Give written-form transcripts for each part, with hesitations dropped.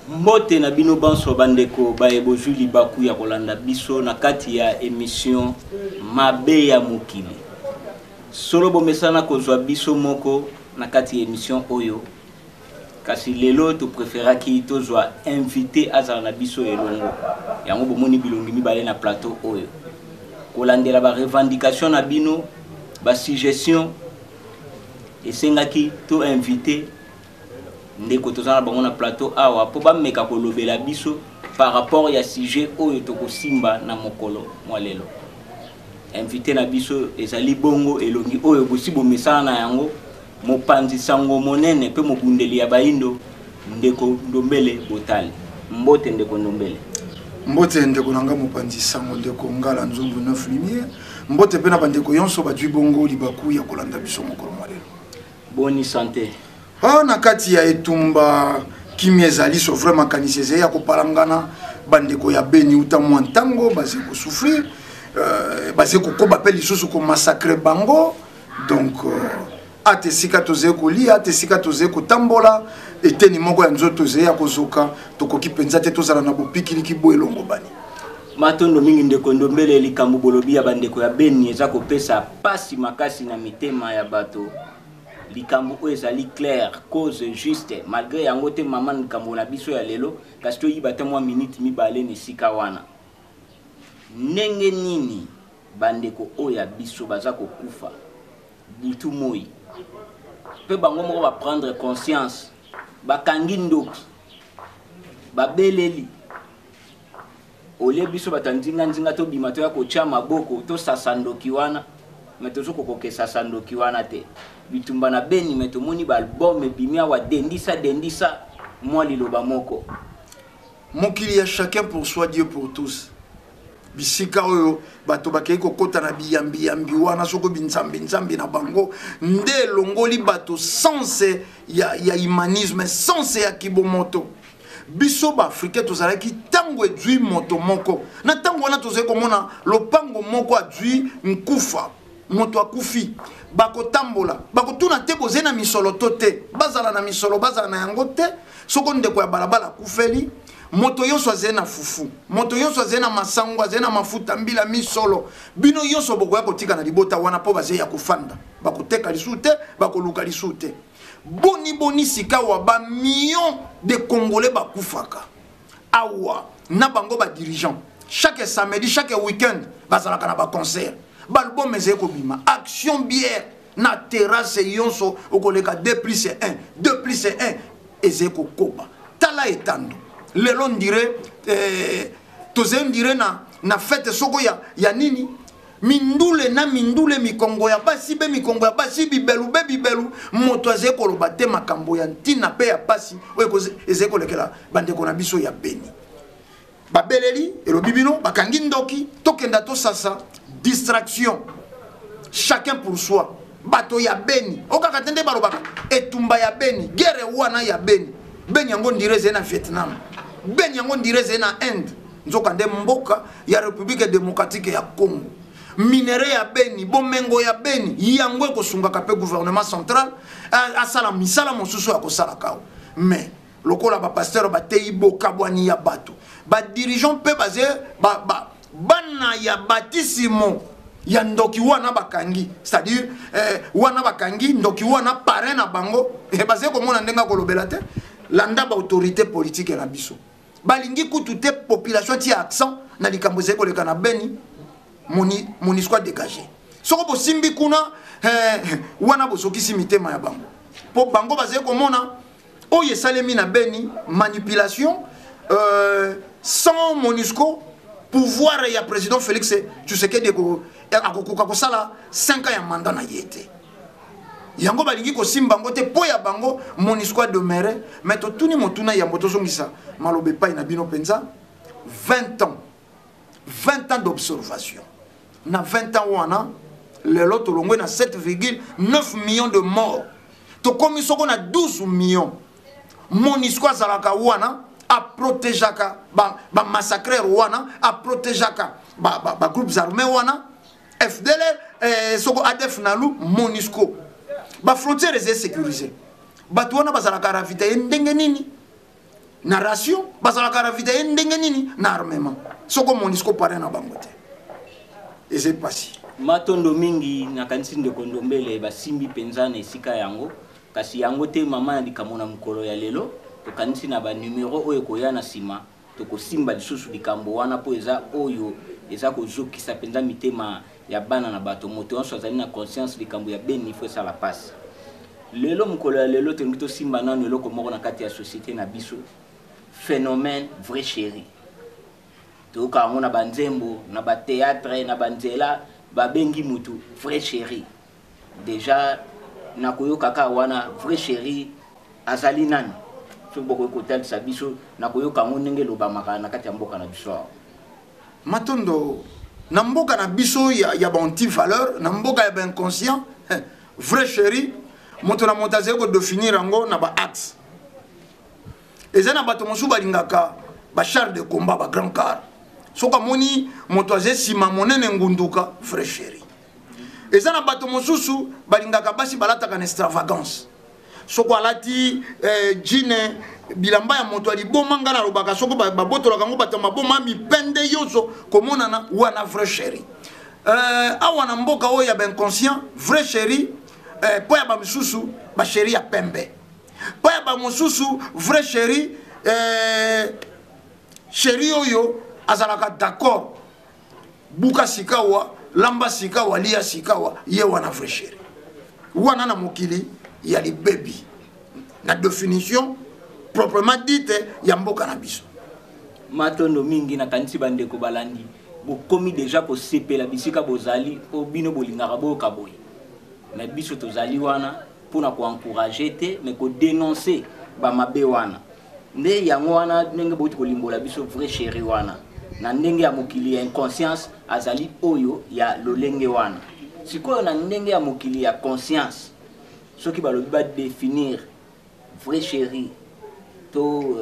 Mbote na bino banso bandeko baebo Julie Baku ya kolanda biso na kati ya émission Mabe ya Mokili. Solo bomesana kozwa biso moko na kati ya émission oyo. Kasi lelo to préféraki tozwa invité azala na biso elongo. Yango bomoni bilongi mibale na plateau oyo. Kolandela ba revendication na bino, ba suggestion esengaki to invité ndeko tozana bango na plateau awa po ba meka kolobela biso par rapport ya sujet oyo tokosimba na mokolo mwalelo. Invité na biso ezali bongo elongi oyo bosibo mesana na yango mopanzi sango monene pe mobundeli ya baindo ndeko Ndombele Botali. Mbote ndeko Ndombele. Mbote ndeko nanga mopanzi sango ndeko Ngala Nzungu 9 lumière. Mbote pe na bandeko yonso badwi bongo libaku ya kolanda biso mokolo mwalelo. Boni santé. Na kati ya etumba kimi ezali so vraiment kaniseze ya kopalangana bandeko ya Beni uta mwantango baze ko souffrir baze ko koba pe lisusu ko massacrer bango donc atesika toze ko lia atesika toze ko tambola eteni moko ya nzoto ze ya kozoka tokoki penza te tozala na bopikili ki bo elongo bani matondo mingi ndeko Ndombele likambo bolobi ya bandeko ya Beni eza kopesa pasi makasi na mitema ya bato. Likambo oyo ezali clair, cause juste, malgré yango te maman likambo na biso ya lelo, kasi to yiba te mwa minute mibale ni sika wana. Ndenge nini bandeko oyo ya biso baza kokufa butu moi. Pe bango moko ba prendre conscience, bakangi ndoki, babeleli. Ole biso batandinga nzinga to bima to ya kotia maboko to sasandoki wana. Metozo kokoke sasandoki wana te. Bitumba na Beni metomoni ba album ebimia wa dendisa mwa liloba moko. Mokili ya chacun pour soi, Dieu pour tous. Bisika oyo bato bakei kokota na biyambi wana soko binzambi na bango nde longoli bato sans ya humanisme sans ya kibomoto. Biso ba Africain tozalaki tango edui moto moko. Na tango wana tozali komona lopango moko adui nkufa. Moto akufi bako tambola bako tuna te bozena misolo tote bazala na misolo bazala na yango te soko ndeko ya balabala kufeli moto yoso azena fufu moto yoso azena masango azena mafuta mbila misolo bino yoso boko ya kotika na libota wana po baze ya kufanda bako teka lisute bako luka lisute boni sika wa ba millions de Congolais bakufaka awa na bango ba dirigeant chaque samedi chaque week-end bazala kana ba concert balbum ezeko bima action bière na terrasse yonso okoleka 2+1 2+1 ezeko koba tala etando lelo ndire toze ndire na fête soko ya nini mindule na mindule mikongo ya basi be mikongo ya basi bibelu moto azeko loba te makambo ya ntina pe ya basi oyeko ezeko lekela bandeko na biso ya Beni babeleli elobi bino bakangi ndoki tokenda to sasa distraction chacun pour soi bato ya Beni okaka tende balobaka etumba ya Beni guerre wana ya Beni yango ndireze na Vietnam Beni yango ndireze na Inde nzoka nde mboka ya République démocratique ya Congo minere ya Beni bomengo ya Beni yango ekosungaka pe gouvernement central asala misala mosusu ya kosala kao mais lokola ba pasteur batei bokabwani ya bato ba dirigeant pe basé bana ya batisimo ya ndoki wana bakangi c'est-à-dire wana bakangi ndoki wana parrain na bango basé komona ndenga kolobela te landa ba autorité politique na biso balingi kutu te population ti accent na likambo zeko leka na Beni moni soit dégagé soko bosimbi kuna wana bosokisi mitema ya bango po bango basé komona oye salemi na Beni manipulation sans MONUSCO pouvoir ya président Félix Tshisekedi akokoka kosala 5 ans ya mandat na yete yango balingi ko simba ngote po ya bango MONUSCO demeurer mais to tuni motuna ya moto zongisa malobe pa ina bino penza 20 ans d'observation na 20 ans wana le lot longwe na 7,9 millions de morts to komi soko na 12 millions MONUSCO azalaka wana a protégeaka ba massacrer wana a protégeaka ba groupes armés wana FDLR soko ADF nalu MONUSCO ba frontières est sécurisée batu wana bazalaka ravitailler ndenge nini narration bazalaka ravitailler ndenge nini na armement soko MONUSCO paré na bango te et c'est passé matondo mingi nakanisi ndeko Ndombele basimbi penza na esika yango kasi yango te mama na likambo na mukolo ya lelo tokanisi na ba numero oyo koya na sima tokosimba lisusu likambo wana po eza oyo eza kozokisa penza mitema ya bana na bato moto nyonso azali na conscience likambo ya beni fo esala pasi lelo mukolo ya lelo tolingi tosimba nano eloko moko na kati ya société na biso phénomène vrai chéri toyoka yango na banzembo na batéâtre na banzela babengi mutu vrai chéri déjà nakoyoka kaka wana vrai chéri azali nani soki bokoki kotalisa biso nakoyoka yango ndenge elobamaka na kati ya mboka na biso awa matondo na mboka na biso ya banti valeur na mboka ya bainconscient vrai chéri moto na moto azali kodefinir yango na baaxe eza na bato mosusu balingaka bachar de combat bagrand car soki amoni moto azali nsima monene ngunduka vrai chéri eza na bato mosusu balingaka basi balataka na extravagance soki alati jine bilamba ya moto aliboma nga nalobaka soki babotolaka yango bato maboma mipende yoso komonana wana vrai chéri awa na mboka oyo ya bainconscient vrai chéri po ya bamisusu basheri ya pembe po ya bamosusu vrai chéri chéri oyo azalaka d'accord buka sikawa lamba sikawa lia sikawa ye wana vrai chéri wana na mokili ya libebi na définition proprement dite ya mboka na biso matondo mingi nakanisi bandeko balandi bokomi déjà kosepela bisika bozali po bino bolingaka boyoka boye na biso tozali wana mpona koencourage te mais kodénoncer bamabe wana nde yango wana ndenge bouti kolimbola biso vrai chéri wana na ndenge ya mokili ya inconscience azali oyo ya lolenge wana sikoyo na ndenge ya mokili ya conscience soki balobi badéfinir vrai chéri to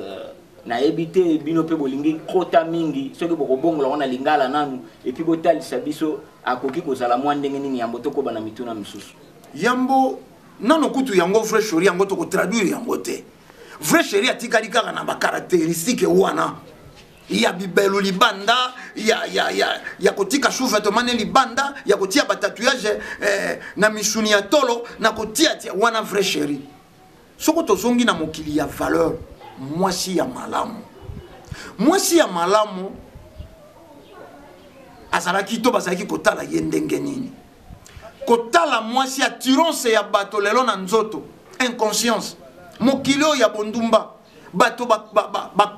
nayebi te bino mpe bolingi kota mingi soki bokobongola wana lingala nanu epuis botalisa biso akoki kozala mwa ndenge nini yambo tokoba na mituna misusu yambo nano kutu yango vrai chéri yango tokotraduire yango te vrai chéri atikali kaka na bacaractéristique wana ya bibelo libanda ya kotika sous-vêtement libanda ya kotia batatouage na misuni ya tolo na kotia tia wana vrai chéri soko tozongi na mokili ya valeur mwasi ya malamu azalaki to bazalaki kotala ye ndenge nini kotala mwasi attirance ya bato lelo na nzoto inconscience mokili oyo ya bondumba bato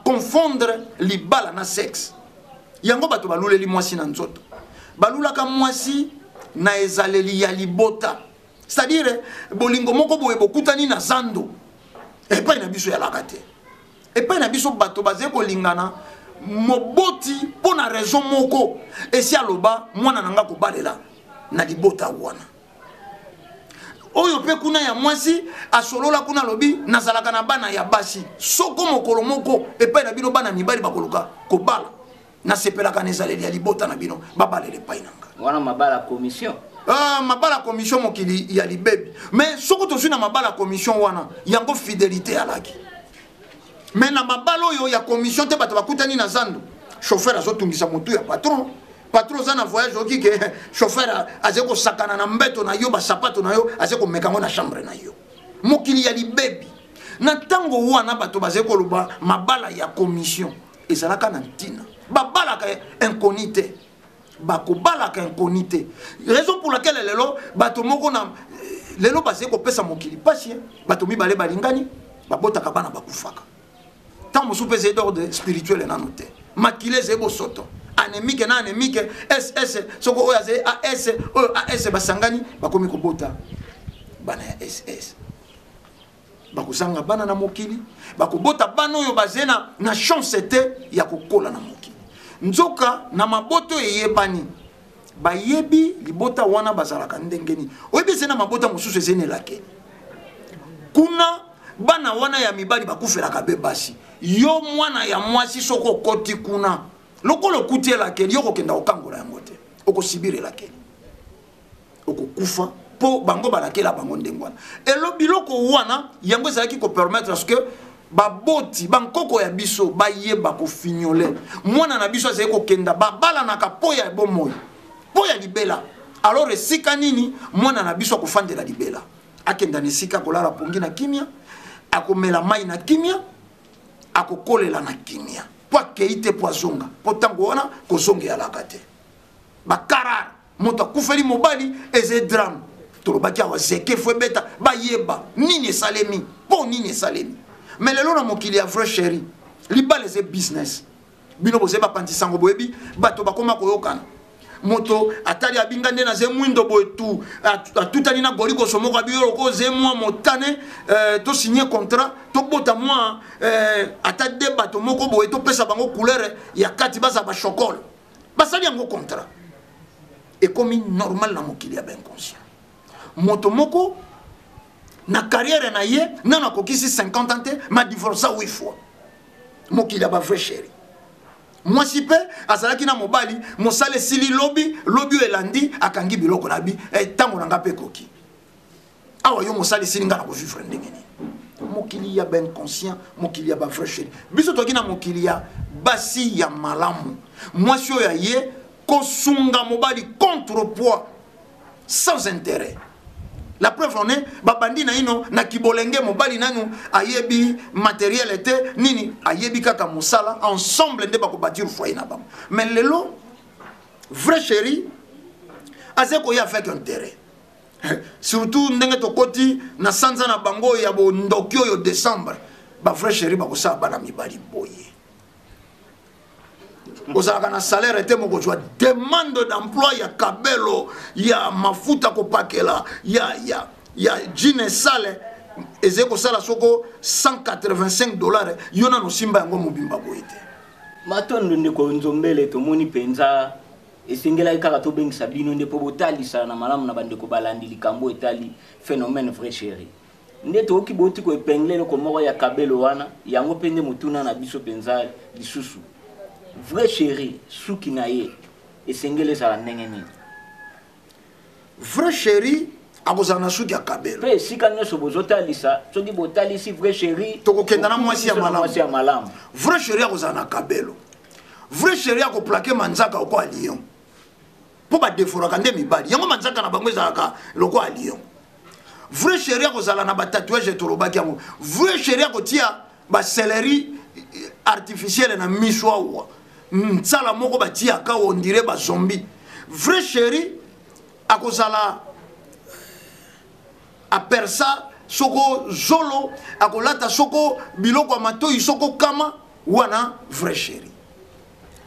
confondre libala na sexe yango bato baluleli mwasi na nzoto balulaka mwasi na ezaleli ya libota c'est-à-dire bolingo moko boye bokutani na zando epai na biso yalaka te epai na biso bato bazali kolingana moboti mpo na raison moko esi aloba mwana nanga kobalela na libota wana oyo pe kuna ya mwasi asolola kuna lobi nazalaka na bana ya basi soko mokolo moko epai na bino bana mibali bakoluka kobala nasepelaka na ezaleli ya libota na bino babalele epai nanga wana mabala commission mabala commission mokili ya libebi mais soko tozwi na mabala commission wana yango fidélité alaki mais na mabala oyo ya commission te bato bakutani na zando chauffeur azotungisa motu ya patron za na voyage oki ke chauffeur azali kosakana na mbeto na yo basapato na yo azali komeka ngo na chambre na yo mokili ya libebi na ntango wana bato bazali koloba mabala ya commission ezalaka na ntina babalaka inconité bakobalaka inconité raison pour laquelle lelo bato moko na lelo bazali kopesa mokili pasi bato mibale balingani babotaka bana bakufaka tant mosusu mpe ezali d'ordre spirituel nano te makili ezali bosoto anémique na anémique ss soko oyo azali as oyo as basangani bakomi kobota bana ya ss bakosanga bana na mokili bakobota bana oyo bazali na chance te ya kokola na mokili nzoka na maboto eyebani bayebi libota wana bazalaka ndenge nini oyebi ezali na mabota mosusu ezali na elakeli kuna bana wana ya mibali bakufelaka be basi yo mwana ya mwasi soko okoti kuna lokolo okuti elakeli yo kokenda kokangola yango te okosibira elakeli okokufa mpo bango balakela bango ndenge wana elo biloko wana yango ezalaki kopermettre parce que baboti bankoko ya biso bayeba ko fignole mwana na biso azali kokenda babala na kapoya bomoyo poya libela alors esika nini mwana na biso akofandela libela akenda na esika kolala pongi na kimia akomela mai na kimia akokolela na kimia po akeite po azonga po ntango wana kozongeyalaka te bakarara moto akufeli mobali eze drame tolobaki awa zeke fo ebeta bayeba nini esalemi po nini esalemi mais lelo na mokili ya vrai chéri libala eze business bino boze bapandisango boyebi bato bakoma koyokana moto atali abinga nde na ze mwindo boye tu atutani na goliko somoko abiyolo ko ze mwa motane to signer contrat to bota mwa ata de bato moko boye to pesa bango couleur ya kati baza ba chocolat basali yango contrat et comme normal na mokili ya ben conscient moto moko na carrière na ye nana kokisi 50 ans te ma divorce 8 fois mokili ya ba vrai chéri moi si pe azalaki na mobali mosale sili lobi elandi akangi biloko na bi tango na ngape koki awa yo mosale sili ngana ko vivre ndenge ni mokili ya ben conscient mokili ya ba vrai chéri biso toki na mokili ya basi ya malamu moi si ya ye ko sunga mobali contrepoids sans intérêt. La preuve on est babandi na ino na kibolenge mobali nanu ayebi matériel était nini ayebi kaka musala ensemble nde bako bâtir foyer na bango. Mais lelo vrai chéri azeko ya avec intérêt. Surtout ndenge to koti na sanza na bango ya bo ndokyo yo décembre ba vrai chéri bako sa bana mibali boye. Ozalaka na salaire ete moko jwa demande d'emploi ya kabelo ya mafuta kopakela ya jine sale ezeko sala soko $185 yona no simba yango mobimba boite matondo ndeko nzombele tomoni penza esengela kaka to bengisa bino ndepo botalisa na malamu na bandeko balandi likambo etali phénomène vrai chéri ndeto okiboti ko epenglele ko moko ya kabelo wana yango pende mutuna na biso penza lisusu vrai chéri suki na ye esengele sala ndenge nini vrai chéri akozana suki akabelo pe sika nyoso bozotalisa soki botalisi vrai chéri tokokenda na mwasi ya malamu vrai chéri akozana kabelo vrai chéri akoplake manzaka oko a lion po badeforaka nde mibali yango manzaka na bango ezalaka loko a lion vrai chéri akozala na batatouage tolobaki yango vrai chéri akotia baseleri artificielle na miso awa nsala moko batiaka on dirait ba zombie vrai chéri akozala apersa soko zolo akolata soko biloko matoi soko kama wana vrai chéri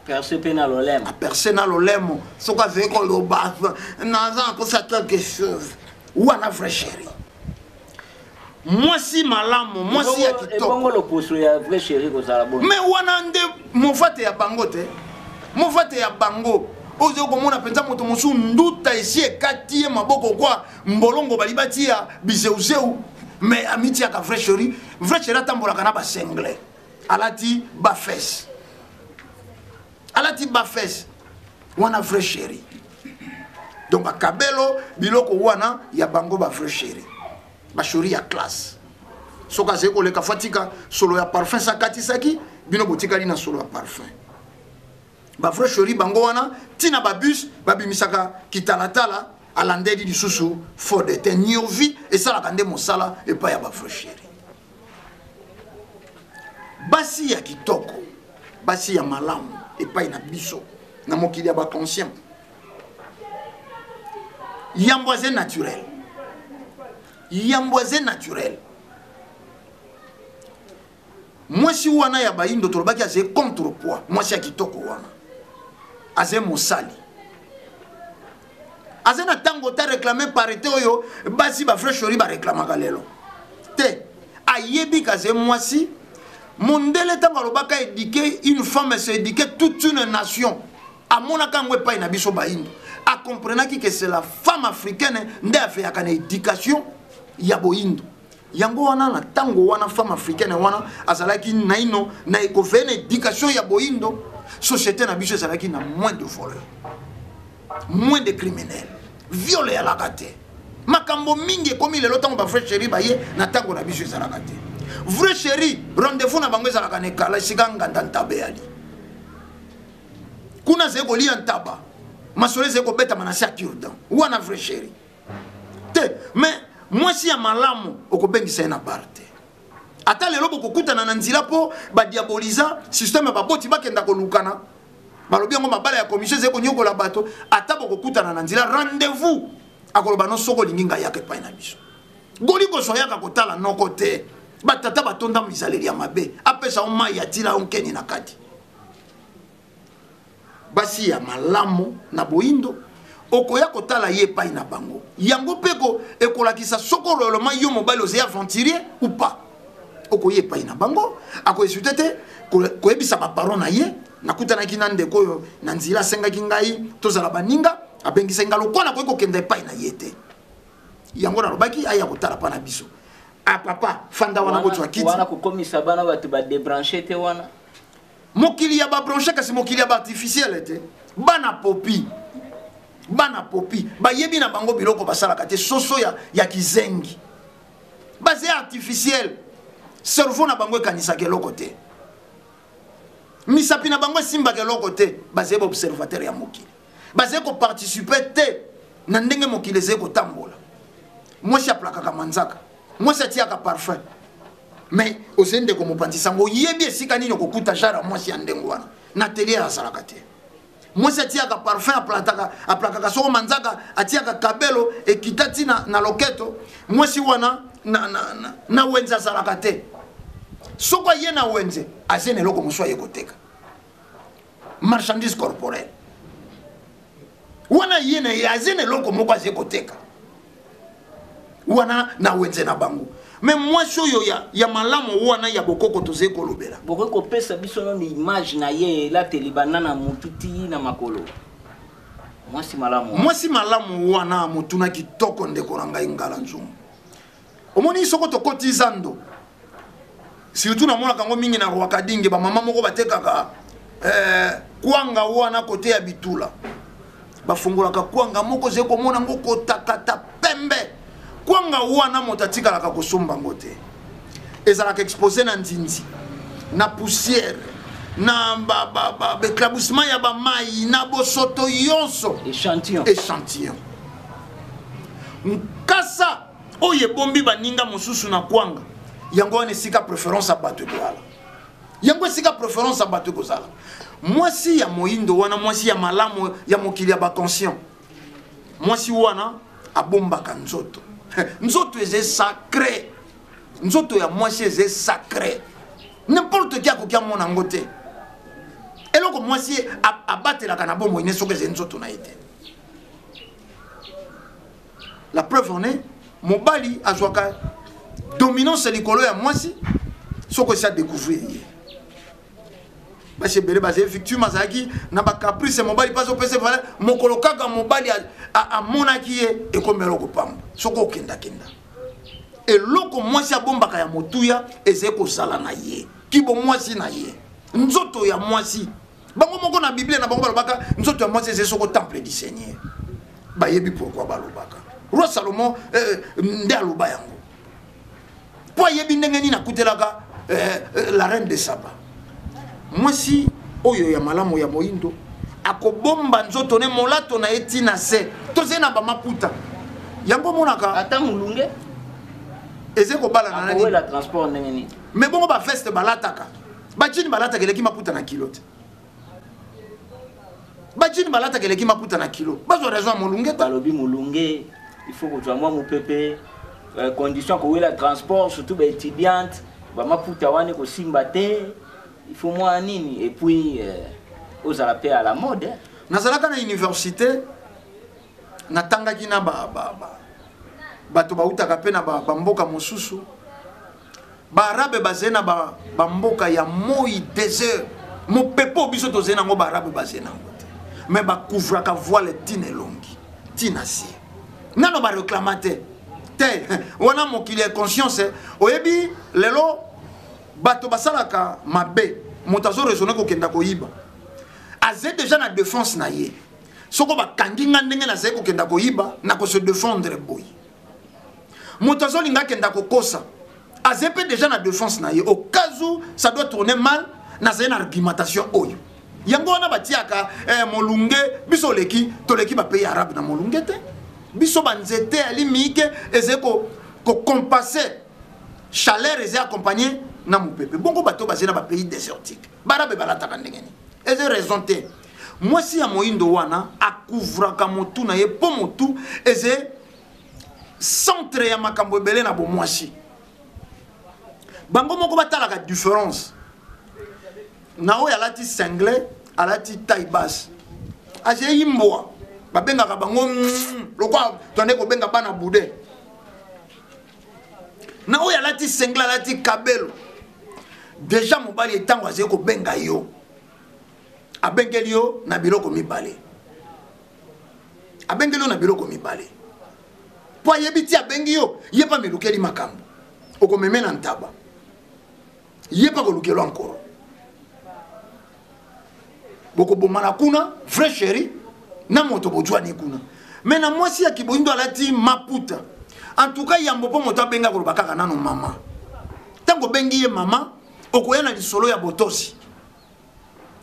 percé pena lolemo percé na lolemo soko aveko lo baf naza ko ça quelque chose wana vrai chéri moi si malamu moi si ya kitoko bongo lo poso ya vrai chéri ko sala bon mais wana nde mofate ya bango te mofate ya bango ozo komona penza moto mosu nduta esi ekati ye maboko kwa mbolongo balibati ya biseuseu mais amiti ya ka vrai chéri atambolaka na basengle alati bafes wana vrai chéri donc bakabelo biloko wana ya bango ba vrai chéri bashori ya classe soka zeko leka fatika solo ya parfum sakatisaki bino botikali na solo ya parfum ba vrai chéri bango wana tina babus babimisaka kitalatala alandeli lisusu for de teniovi esalaka nde mosala epai ya ba vrai chéri basi ya kitoko basi ya malamu epai na biso na mokili ya ba conscient yamboise naturel mwasi wana ya baindo tolobaki aze contrepoids mwasi ya kitoko wana aze mosali aze na tango ta réclamer parité oyo basi ba vrai chéri ba réclamaka lelo te ayebi kaze mwasi mondele tango alobaka éduquer une femme c'est éduquer toute une nation amonaka ngo epai na biso baindo a comprenaki que c'est la femme africaine nde afeyaka na éducation ya boindo yango wana na tango wana femme africaine wana azalaki naino na ekofeye na éducation ya boindo société na biso ezalaki na moins de voleurs moins de criminels viole ya lakate makambo mingi ekomi lelo tango ba vrai chéri baye na tango na biso ezalaka te vrai chéri rendez-vous na bango ezalaka na ekala esika nganda ntabe yali kuna zeko lia ntaba masole zeko beta manasi ya cure-dent wana vrai chéri te mais mwasi ya malamu okobengisa ye na bar te ata lelo bokokutana na nzela mpo badiaboliza systeme baboti bakenda kolukana balobi yango mabala ya commission zeko nyokola bato ata bokokutana na nzela rendez-vous akoloba no soko olingi ngai yaka epai na biso goli kosoyaka kotala noko te batata batonda mizaleli ya mabe apesa o mai atila onkeni na kati basi ya malamu na boindo okoya kotala ye epai na bango yango peko ekolakisa soko loloma yo mobali oze aventurier ou pas okoye epai na bango akoesute te koyebisa baparon na ye nakutanaki na ndeko oyo na nzela asengaki ngai tozala baninga abengisa nga lokola koki kokende epai na ye te yango nalobaki aya kotala mpa na biso papa fanda wana bozwa kiti wana kokomisa bana bato badebranche te wana mokili ya babranche kasi mokili ya baartificiele te bana popi bayebi na bango biloko basalaka te soso ya kizengi baze artificiele cerveau na bango ekanisaka eloko te misapi na bango esimbaka eloko te baze baobservateur ya mokili baze koparticipe te na ndenge mokili eze kotambola mwasi aplakaka manzaka mwasi atiaka parfum mais oze ndeko mopanzi sango oyebi esika nini okokuta jara mwasi ya ndenge wana na atelier asalaka te mwasi atiaka parfum aplakaka soko manzaka atiaka kabelo ekita ti na loketo mwasi wana na wenze asalaka te soko aye na wenze aze na eloko mosu aye koteka marchandise corporelle wana ye na aze na eloko moko aze koteka wana na wenze na bango mais mwasi oyo ya malamu wana ya bokoko toze kolobela bokoki kopesa biso no ni image na ye elateli banana mutu ti na makolo mwasi malamu wana mutu na kitoko ndeko na ngai ngala nzungu omoni soko tokoti zando surtout namonaka yango mingi na Rwakadinge bamama moko batekaka kwanga wana kote ya bitula bafungolaka kwanga moko ze komona ngo kotakata pembe kwanga wana moto atikalaka kosomba ngo te ezalaka exposé na nzinzi na poussière na beklaboussement ya bamai na bosoto yonso échantillon nkasa oye bombi baninga mosusu na kwanga yango wana esika préférence ya bato ekozala yango esika préférence ya bato ekozala mwasi ya moindo wana mwasi ya malamu ya mokili ya baconscient mwasi wana abombaka nzoto nzoto eze sacré nzoto ya mwasi eze sacré n'importe qui akoki amona yango te eloko mwasi abatelaka na bomoi ne soki eze nzoto na ye te la preuve en est mobali azwaka dominance likolo ya mwasi soko esi adécouvrir ye basi ebele bazali victime azalaki na bacaprice mobali mpasi opesa valeur mokolo kaka mobali amonaki ye ekomi eloko pamba soko okendakenda eloko mwasi abombaka ya motuya ezali kozala na ye kibo mwasi na ye nzoto ya mwasi bango moko na biblia na bango balobaka nzoto ya mwasi ezali soko temple du seigneur bayebi pourquoi balobaka roi Salomon nde aloba yango po ayebi ndenge nini akutelaka la reine de Saba mwasi oyo ya malamu ya moindo akobomba nzoto ne molato na eti na se toze na bamaputa yango monaka ata mulunge eze kobala na nani la transport ndenge nini mais bongo ba feste balataka bajini balataka eleki maputa na kilo te bajini balataka eleki maputa na kilo bazwa raison ya mulunge ta balobi mulunge il faut que tu moi mon pépé condition que la transport surtout ba étudiante ba maputa wane ko simba te il faut moi nini et puis aux alapé à la mode nazalaka na université natangaki na bato bautaka pe na bamboka mosusu baarabe bazali na bamboka ya moi désert mopepo biso tozali nango baarabe bazali nango te mais bakouvraka voile tina elongi tina sie nano bareklama te wana mokili ya conscience oyebi lelo bato basalaka mabe moto azoresone kokenda koyiba aze déjà na défense na ye soko bakangi nga ndenge nazali kokenda koyiba na kose défendre boy moto azolinga akenda kokosa AZP déjà na défense na ye au cas où ça doit tourner mal na une argumentation oyo yango wana batiaka molunge biso leki to leki ba pays arabe na molunge te biso banzete ali mike ezeko ko compenser chaleur eze accompagné na mupepe bongo bato bazena ba pays désertique barabe balata kandengeni eze raison te moi si ya moindo wana akuvraka motu na ye po motu eze centre ya makambo ebele na bomwasi bango moko batalaka différence na oyo alati cinglé alati taille basse aje yimboa babengaka bango lokwa tonde ko benga bana bude na oyo alati cinglé alati kabelo déjà mobali etango aje ko benga yo abengeli yo na biloko mibale abengeli yo na biloko mibale po ayebiti abengi yo yepa milukeli makambo okomemena ntaba yepa kolukelo encore boko bomana kuna vrai chéri na moto bojwani kuna mais na mwasi ya kiboindo alati maputa en tout cas yambo po moto abenga ko bakaka nano mama tango bengi ye mama okoyana lisolo ya botosi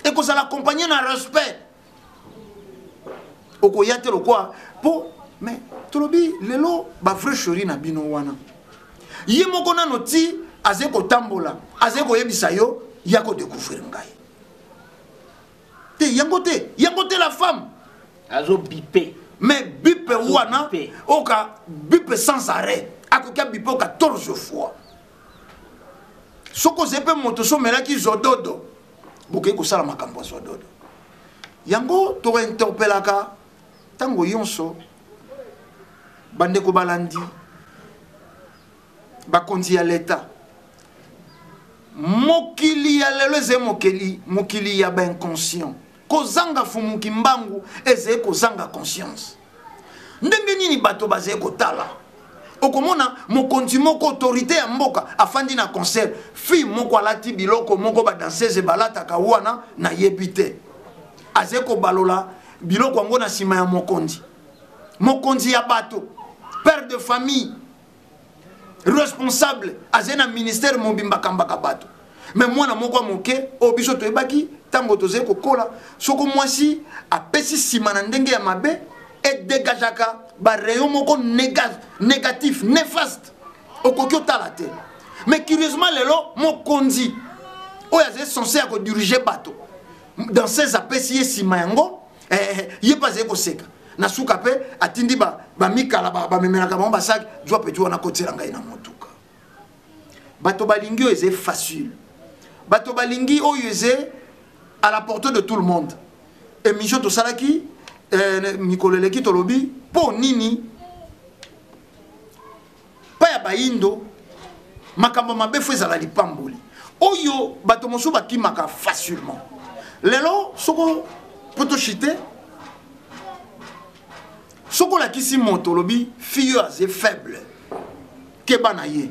et que ça l'accompagne na respect okoyate lokwa po mais tolobi lelo ba vrai chéri na bino wana ye moko na noti azeko tambola azeko yebisa yo yako découvrir ngai yangote la femme azo bipé mais bipe wana oka bipe sans arrêt akoka bipe 14 fois soko zepe moto so melaki zododo boke ko sala makambo zododo yango to interpellaka tango yonso bande ko balandi bakonzi ya leta mokili ya lelo ze mokili ya ba inconscient kozanga fumuki mbangu eze kozanga conscience ndenge nini bato baze kotala okomona mokonzi moko autorité ya mboka afandi na concert fi moko alati biloko moko ba danseuse balataka wana na yebite azeko balola biloko yango na sima ya mokonzi ya bato père de famille responsable azena ministère mobimba kambaka bato mais mwana moko moke obiso toyebaki tango toze kokola soko mwasi apesi sima na ndenge ya mabe et dégagaka ba rayon moko négatif néfaste okoki otala te mais curieusement lelo mokonzi oyo azali censé ya diriger bato dans ses apesi ye sima yango ye pas azali koseka na suka pe atindi bamikala bamemelaka bango basaki jwa peti wana kotiela ngai na motuka bato balingi oyo eze facile bato balingi oyo eze à la portée de tout le monde émission tosalaki mikolo eleki tolobi po nini pa ya bayindo makambo mabe fo ezala lipamboli oyo bato mosusu bakimaka facilement lelo soko po toshite soko lakisi moto lobi fille aze faible keba na ye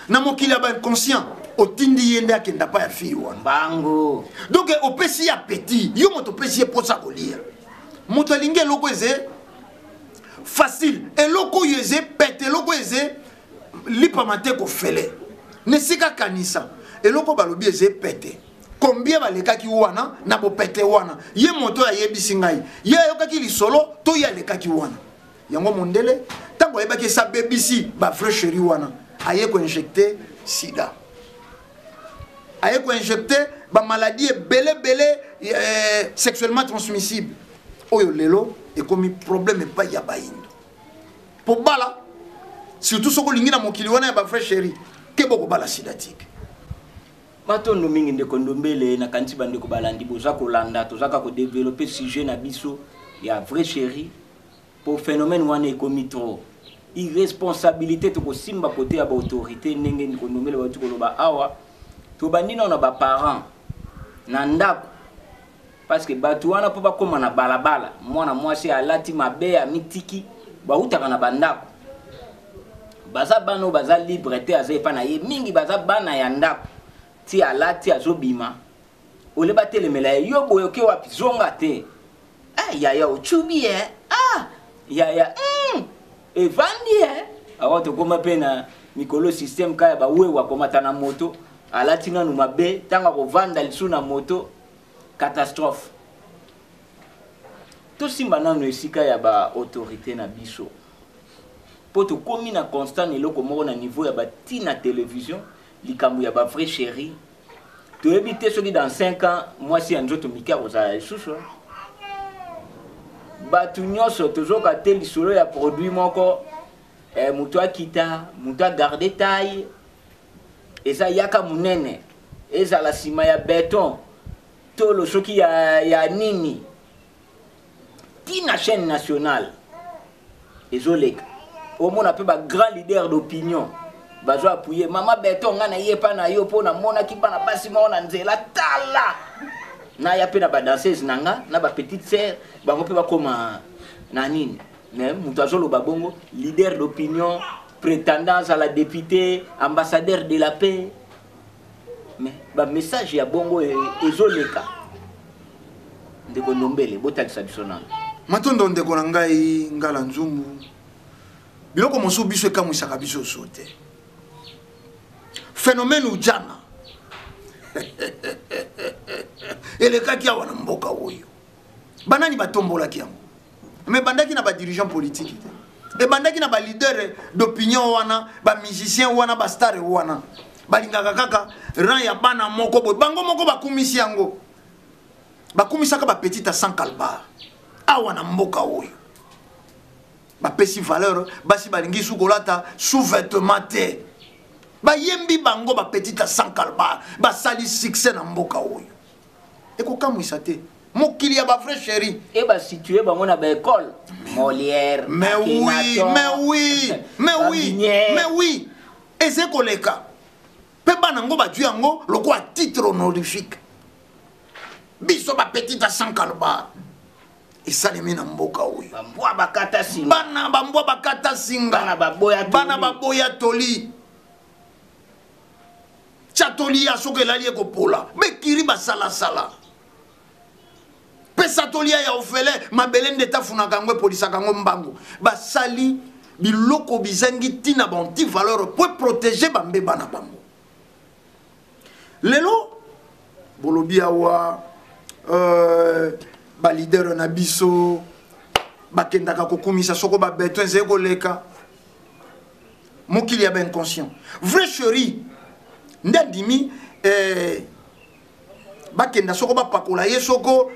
na mokili ya ba inconscient otindi yende akenda pa ya fille wana bango donc opesi ya petit yo moto opesi ye posa kolia moto alingi eloko eze facile eloko oyo eze pete eloko eze lipama te kofele nesika kanisa eloko balobi eze pete combien balekaki wana na bopete wana ye moto ayebisi ngai ye ayokaki lisolo to ye alekaki wana yango mondele tango ayebaki esa bebisi ba vrai chéri wana aye ko injecter sida aye ko injecter ba maladie belé sexuellement transmissible oyo lelo ekomi problème pa ya bayindo po bala surtout soko lingi na mokili wana ya ba vrai chéri ke boko bala sidatique matondo mingi ndeko ndombele na kanti bandeko balandi boza kolanda tozaka ko développer sujet na biso ya vrai chéri pour phénomène wana ekomi trop irresponsabilité to ko simba côté ya ba autorité ndenge ndeko ndombele ba tukoloba awa to bandina na ba parents na ndako parce que batu wana po bakoma na balabala mwana mwasi alati mabe ya mitiki ba utaka na bandako baza bano baza liberté azepa na ye mingi baza bana ya ndako ti alati azobima oleba telemela yo boyoke wapi zonga te yaya ochubi yaya evandi awa tokoma pe mikolo système kaya ba wewa komata na moto alatinga nu mabe tanga ko vanda lisu na moto catastrophe to simba nanu esika ya ba autorité na biso poto komi na constant eloko moko na niveau ya ba tina télévision likambu ya ba vrai chéri to éviter soki dans 5 ans moi si anjoto mika oza lisusu batu nyonso tozoka te lisolo ya produit moko mutu akita mutu agarde taille eza yaka munene eza la sima ya béton to lo soki ya nini tina chaîne nationale ezoleka omona pe ba grand leader d'opinion bazo appuyer mama béton nga na ye pa na yo po na mona ki pa na basi mo na nzela tala na ya pe na ba danseuse nanga na ba petite sœur bango pe ba koma na nini mais mutu azoloba bongo leader d'opinion prétendant à la députée ambassadeur de la paix mais ba message ya bongo ezoleka ndeko nombele botalisa biso nanga matondo ndeko na ngai ngala nzumbu biloko mosu biso ekamwisaka biso sote phénomène ujana elekaki awa na mboka oyo banani batombolaki yango mais bandaki na ba dirigeant politique te ebandaki na ba leader d'opinion wana ba musicien wana ba star wana balingaka kaka rang ya bana moko boy bango moko bakumisi yango bakumisaka ba petite à 100 kalbar awa na mboka oyo bapesi valeur basi balingi sukolata sous-vêtement te bayembi bango ba petite à 100 kalbar basali succès na mboka oyo ekokamwisa te mokili ya ba vrai chéri et ba situé bango na ba école Molière mais oui ezekoleka pe banango baju yango loko a titre honorifique biso ba petite à 100 kalbar esalemi na mboka oyo bambwa bakata singa bambwa bakata singa bana baboya toli chatoli ya soki elali ekopola bekiri basala pesa tolia ya ofele mabele nde tafunaka yango epolisaka yango mbango basali biloko bizangi tina banti valeur po protéger bambeba na bango lelo bolobi awa ba leader na biso bakendaka kokumisa soko ba beton zeko leka mokili ya ba inconscient vrai chéri ndandimi bakenda soko ba pakola ye soko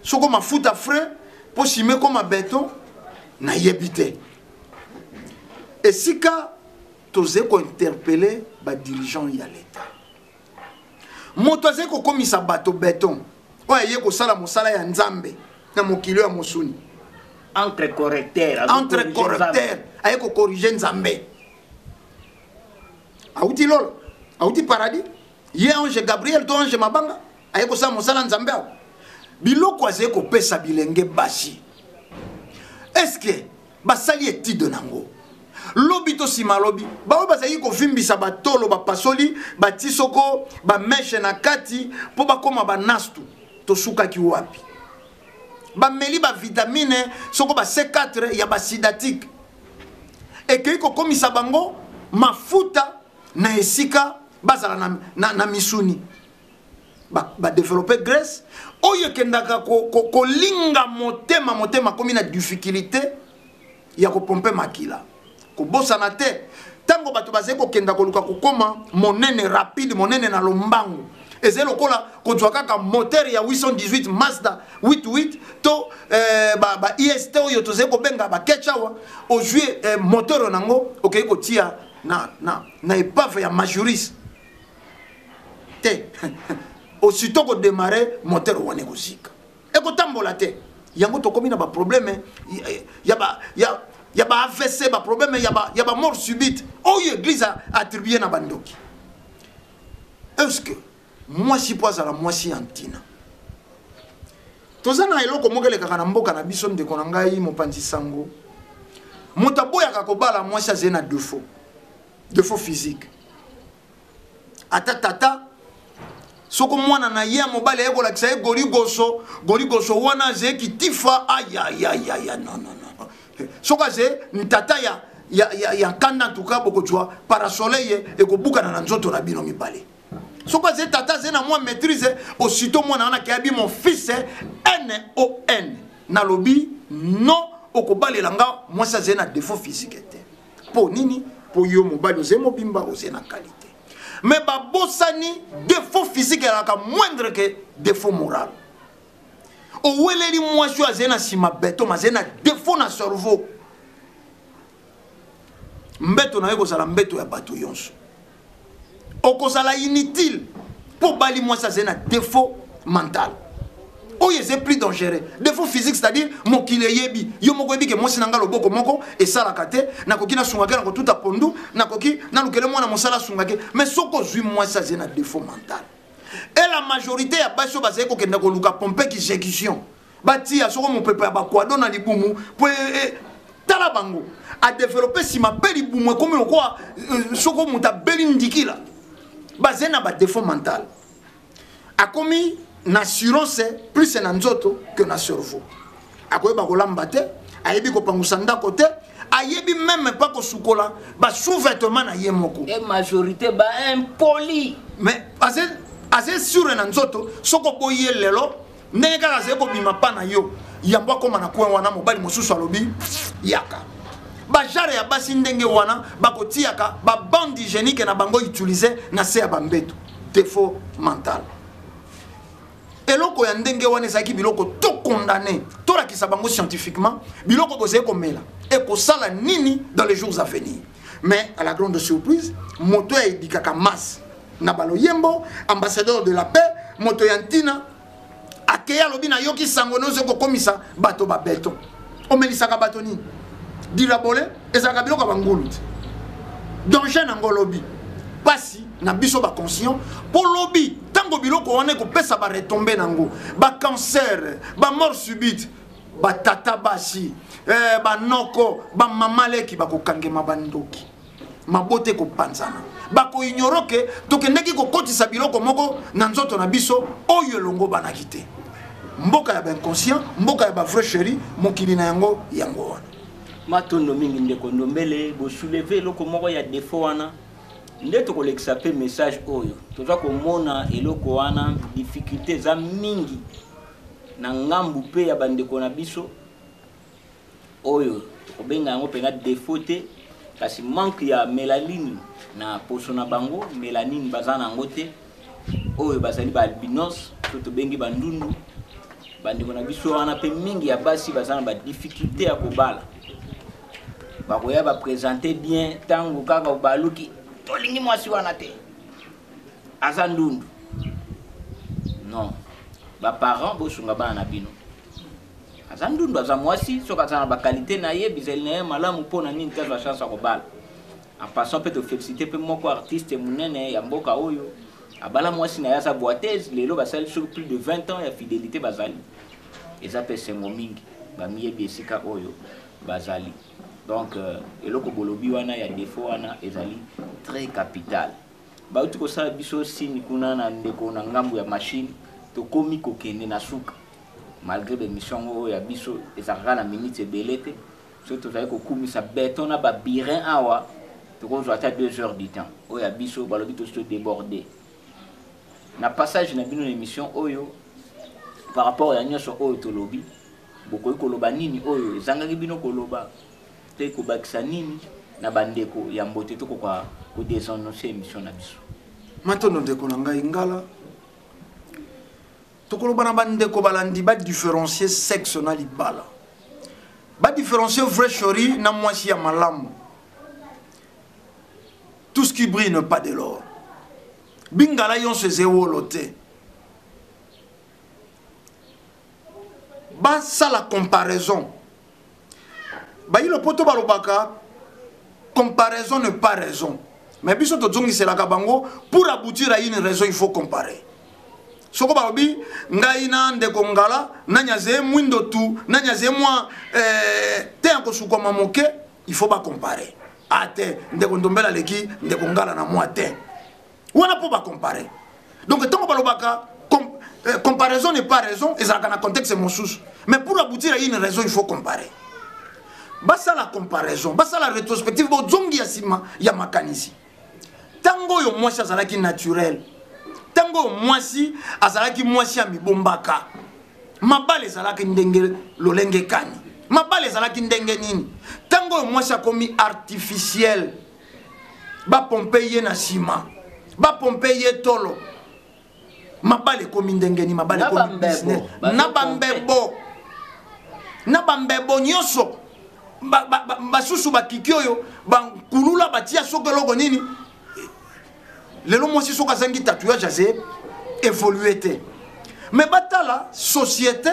soko mafuta frais po sime comme beton na yebite esika tozeko interpeller ba dirigeant ya l'état moto azeko komisa bato beton oya ye ko sala mosala ya nzambe na mokili ya mosuni entre correcteur aye ko corriger nzambe auti lolo auti paradis ye ange Gabriel to ange mabanga aye ko sala mosala nzambe awo biloko aze ko pesa bilenge basi est-ce que basali étude nango lobi to sima lobi bawe bazali ko vimbisa batolo bapasoli batisoko ba meshe na kati po bakoma banastu to suka ki wapi ba meli ba vitamine soko ba C4 ya ba sidatique et que ko komisa bango mafuta na esika bazala na misuni ba développer graisse oyo kendaka ko linga motema komi na difficulté ya ko pomper makila ko bosana te tango bato bazeko kenda ko luka kokoma monene rapide monene na lombango ezelo kola ko kaka moteur ya 818 Mazda 88 to ba IST oyo tozeko benga ba kechawa o jouer moteur nango okay ko tia na épave ya majoris te aussitôt ko démarrer moteur wane ko zika e ko tambola te yango to komi na ba problème ya ba AVC ba problème ya ba mort subite oyo église a attribué na bandoki est-ce que moi si poza la moi si antina tozana eloko mokele kaka na mboka na biso ndeko na ngai mopanzi sango motaboya ka kobala moi si azena défaut physique tata soko mwana na ye mobale eko la kisa gorigoso wana ze ki tifa aya non soko ze ntata ya kanda en tout cas beaucoup tu vois parasoleil et ko buka na nzoto na bino mibale. So quoi c'est tata c'est na moi maîtrise aussitôt moi na ki abi mon fils NON na lobby non okobale langa moi ça c'est na défaut physique était. Po nini po yo mobali ozemo bimba ozena qualité. Mais ba bosani défaut physique est moindre que défaut moral. O weleli moi je azena sima beto mazena défaut na cerveau. Mbeto na yeko sala mbeto ya bato yonso. Okosala inutile pour bali moi ça zena défaut mental. Oh c'est plus dangereux. Défaut physique c'est-à-dire mon kileyebi. Yo moko yebi ke moi sinanga loboko moko et sala kate na koki na sungake na ko tout apondu na koki na lukele moi na mosala sungake mais soko zui moi ça zena défaut mental. Et la majorité ya baso bazaye ko kenda ko luka pompe ki exécution. Bati ya soko mon pepe ya bakwado na libumu po tala bango a développer si ma belle boumou comme quoi soko muta belle ndikila basé na ba défaut mental a commis n'assurance plus na nzoto que na cerveau a ko ba ko lambate a yebi ko pangusanda côté a yebi même pas ko sukola ba sous-vêtement na yemoko et majorité ba impoli mais assez sûr na nzoto soko boye lelo ndenge kaka ze ko bima pa na yo yamba ko mana ko wana mobali mosusu alobi yaka bajare ya basi ndenge wana bakotiaka ba bande hygiénique na bango utiliser na se ya bambeto défaut mental eloko ya ndenge wana ezaki biloko to condamné to la kisa bango scientifiquement biloko bozé komela et ko sala nini dans les jours à venir mais à la grande surprise moto ya edikaka masse na balo yembo ambassadeur de la paix moto ya ntina akeya lobi na yoki sangono zo ko komisa bato ba beton o melisaka bato nini dirabole ezaka biloko bangulu danger na ngolobi pasi na biso ba conscient pour lobby tango biloko wana ko pesa ba retomber nango ba cancer ba mort subite ba tata basi ba noko ba mamaleki ba ko kangema bandoki mabote ko panzana ba ko ignoroke to kendeki ko kotisa biloko moko na nzoto na biso oyo longo banakite mboka ya ba inconscient mboka ya ba vrai chéri mokili na yango yango wana matondo mingi ndeko ndombele bo soulever loko moko ya défaut wana ndeto ko l'exaper message oyo toza ko mona eloko wana difficulté za mingi na ngambu pe ya bandeko na biso oyo ko benga yango penga défaut te kasi manque ya mélanine na poso na bango mélanine bazana ngote oyo bazali ba albinos to bengi bandundu bandeko na biso wana pe mingi ya basi bazana ba difficulté ya kobala bakoya ba présenter bien tango kaka baluki tolingi mwasi wana te azandundu non ba parents bo sunga bana bino azandundu azamwasi soka sana ba qualité na ye bizeli na malamu pona nini kaza la chance ko bala en passant peut te féliciter pe moko artiste munene ya mboka oyo abala mwasi na yasa boiteuse lelo basali sur plus de 20 ans ya fidélité bazali eza pe sengo mingi ba miye biesika oyo bazali. Donc, eloko bolobi wana ya défaut wana ezali très capital. Ba uti ko sala biso sini kuna na ndeko na ngambu ya machine to komi ko kende na suka. Malgré les missions oyo ya biso ezaka na minute belete, surtout za ko kumisa béton na ba birin awa to ko zoata 2 heures du temps. Oyo ya biso balobi to se déborder. Na passage na bino émission oyo par rapport à nyonso oyo to lobi, boko ko loba nini oyo ezanga bino ko loba ko bakisa nini na bandeko ya mbote to kwa ko désannoncer émission na biso matondo ndeko na ngai ngala to ko bana bandeko balandi ba différencier sexe na libala ba différencier vrai chéri na mwasi ya malamu tout ce qui brille n'est pas de l'or bingala yon se zewolote ba ça la comparaison. Bah, il poto balobaka comparaison n'est pas raison. Mais biso to zongi c'est la kabango pour aboutir à une raison il faut comparer. Soko balobi ngai na ndeko ngala nanya ze mwindo tu nanya ze moi te anko sukoma moke il faut pas comparer. Ate ndeko ndombela leki ndeko ngala na moi te. Wana po ba comparer. Donc tant balobaka comparaison n'est pas raison et ça dans contexte mon sous. Mais pour aboutir à une raison il faut comparer. basa la comparaison, basa la rétrospective, bo zongi ya sima ya makanisi. Tango yo mwasi azalaki naturel. Tango yo mwasi azalaki mwasi ya mibombaka. Mabale ezalaki ndenge lolenge kani. Mabale ezalaki ndenge nini. Tango yo mwasi akomi artificiel. Ba pompe ye na sima. Ba pompe ye tolo. Mabale komi ndenge ni, mabale komi business. Na bambebo nyoso. Basusu bakikioyo bankulula batia soke logo nini. Lelo mwasi soka zangi tatouage aze évolué te. Mais batala société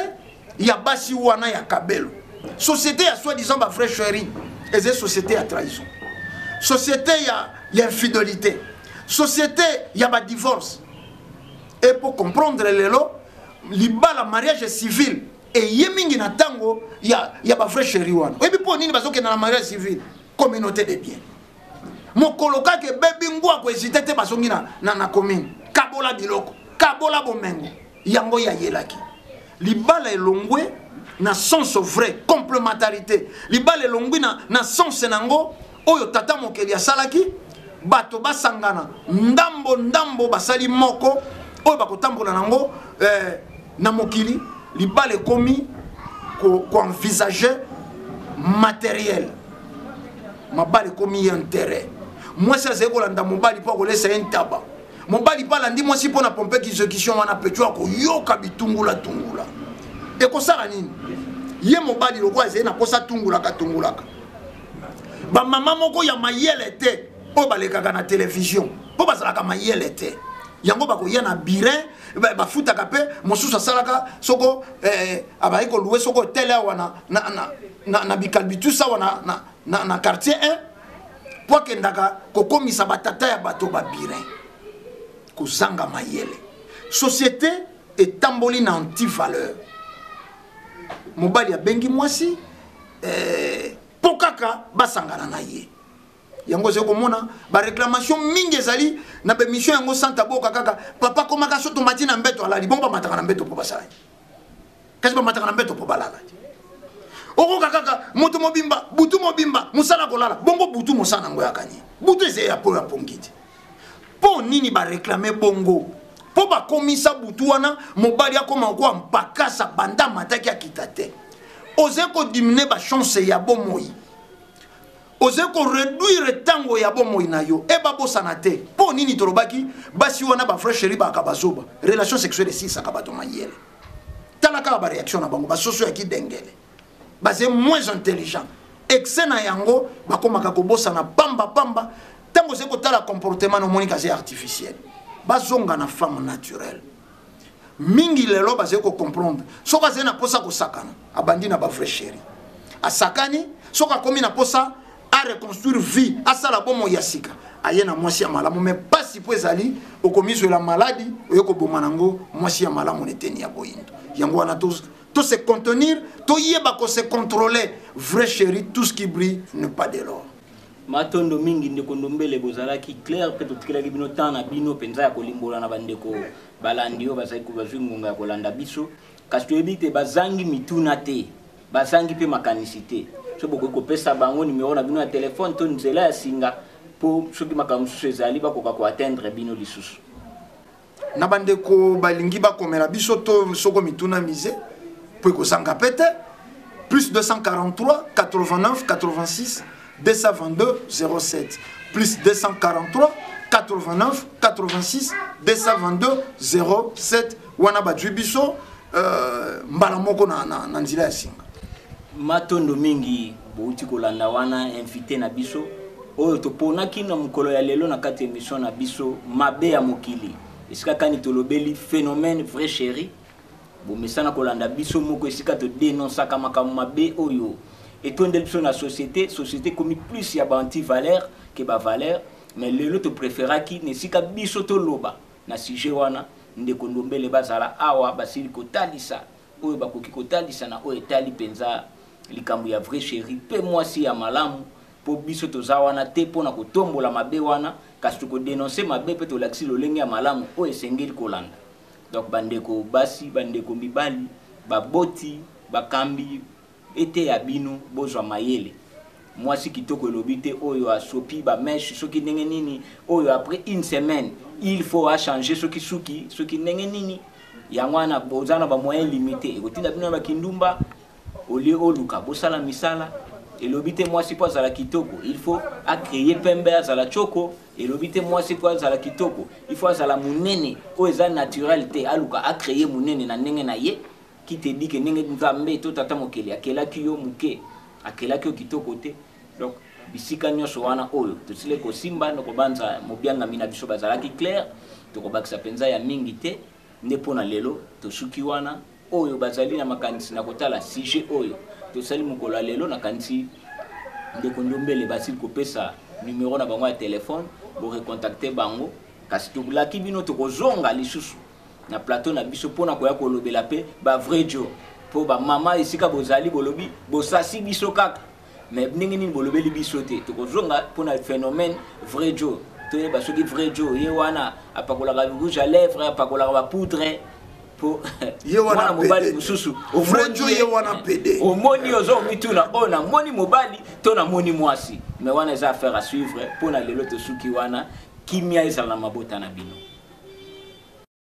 ya basi wana ya kabelo. Société ya soi-disant ba frère chéri, et société ya trahison. Société ya infidélité. Société ya ba divorce. Et pour comprendre lelo libala mariage civil et yemingi na tango ya ba frère chéri wana. Et puis pour nini bazoke na mariage civil, communauté de biens. Mokoloka ke bebi ngwa ko hésiter te basongi na commune. Kabola biloko, kabola bomengo. Yango ya yelaki. Libala elongwe na sens vrai, complémentarité. Libala elongwe na sens nango oyo tata mokeli ya salaki bato basangana ndambo basali moko oyo bakotambola nango na mokili. Libala ekomi ko envisager matériel. Mabale ekomi intérêt. Moi ça c'est kolanda mobali pa ko laisser un tabac. Mobali pa landi moi si pona pompe exécution wana petwa ko yoka bitungula tungula. E ko sala nini? Ye mobali lokwa ze na kosa tungula ka. Ba mama moko ya mayele te o baleka na télévision. Po basala ka mayele te. Yango ba ko yana birin ba futa ka pe mosusu salaka soko abayi ko louer soko tele wana na bikalbitu sa wana na quartier 1 pour que ndaka kokomisa batata ya bato babirin kozanga mayele. Société est tamboli na anti-valeur. Mobali ya bengi mwasi pokaka basangana na ye. Yango zeko mona ba réclamation mingi ezali na be mission yango santa boka kaka papa komaka soto matina mbeto ala libomba mataka na mbeto po basala. Kasi ba mataka na mbeto po balala. Oko kaka moto mobimba butu mobimba musala kolala bongo butu musana ngo yakani butu eze ya po ya pongiti po nini ba réclamer bongo po ba komisa butu wana mobali akoma kwa mpakasa banda mataki akitate oze ko diminuer ba chance ya bomoi oze ko réduire tango ya bomoi na yo e ba bosana te po nini torobaki basi wana ba frère chéri ba kabazoba relation sexuelle si sakabato mayele talaka ba réaction na bango ba soso ya ki dengele. C'est moins intelligent. Excès na yango bakomaka kobosa na pamba tango c'est kotala comportement no monika c'est artificiel. Bazonga na femme naturelle. Mingi lelo baze ko comprendre. Soka zena posa ko sakana abandi na ba frère chéri. Asakani soka komi na posa a reconstruire vie asala bomo yasika. Ayena mwasi ya malamu mais pas si po ezali okomizo la maladie oyeko bomanango mwasi ya malamu neteni ya boyindo. Yango wana tout se contenir, tout yeba ko se contrôler. Vrai chéri, tout ce qui brille n'est pas de l'or. Matondo mingi ndeko ndombele bozala ki clair peut tukila bino tana bino penza ya kolimbola na bandeko balandio bazai ko bazungunga ya kolanda biso kasi to ebite bazangi mituna te bazangi pe makanisité so boko ko pesa bango numéro na bino ya téléphone to nzela ya singa po soki makamusu ezali bakoka ko atteindre bino lisusu na bandeko balingi bakomela biso to soko mituna mise plus 243 89 86 222 07 plus 243 89 86 222 07 wana badwi biso mbala moko na nzila ya singa matondo mingi bouti kolanda wana invité na biso oyo toponaki na mukolo ya lelo na kati émission na biso mabe ya mokili esika kani tolobeli phénomène vrai chéri bon mesana kolanda biso moko esika to dénoncer kama mabe oyo etondel biso na société comme plus ya ba anti-valeur que ba valeur mais lelo to préféraki nesika biso to loba na sujet wana ndeko ndombele bazala awa basili kotalisa oyo bakoki kotalisa na oyo etali penza likambo ya vrai chéri pe mwasi ya malamu po biso toza wana te pona kotombola mabe wana kasi to ko dénoncer mabe pe to laksi lolenge ya malamu oyo esengeli kolanda. Donc bandeko basi bandeko mibali baboti bakambi ete ya bino bozwa mayele mwasi kitoko elobi te oyo asopi ba mèche soki ndenge nini oyo après une semaine il faut changer soki ndenge nini yango wana bozana ba moyen limité ekotinda bino ba kindumba oli oluka bosala misala elobi te mwasi po azala kitoko il faut créer pembe azala choko elobi te mwasi po azala kitoko il faut azala munene oyo eza naturel te aluka créer munene na ndenge na ye qui te dit que ndenge nzambe to tata mokeli akelaki yo muke akelaki yo kitoko te donc bisika nyonso wana oyo tosile kosimba ndoko banza mobianga mina biso bazalaki clair tokobakisa penza ya mingi te nde pona lelo tosuki wana oyo bazali na makanisi na kotala sujet oyo tosali mokolo lelo na kanisi ndeko Ndombele basili kopesa numéro na bango ya téléphone bo recontacter bango kasi tolaki bino tokozonga lisusu na plateau na biso pona koya kolobela pe ba vrai jo po ba mama esika bozali bolobi bosasi biso kaka mais ndenge nini bolobeli biso te tokozonga pona phénomène vrai jo to ba soki vrai jo ye wana apakola rouge à lèvres apakola ba poudre po ye wana mobali mususu vrai jo ye wana pede omoni ozo mituna ona moni mobali to na moni mwasi mais wana eza affaire à suivre pona lelo to suki wana kimia ezala mabota na bino.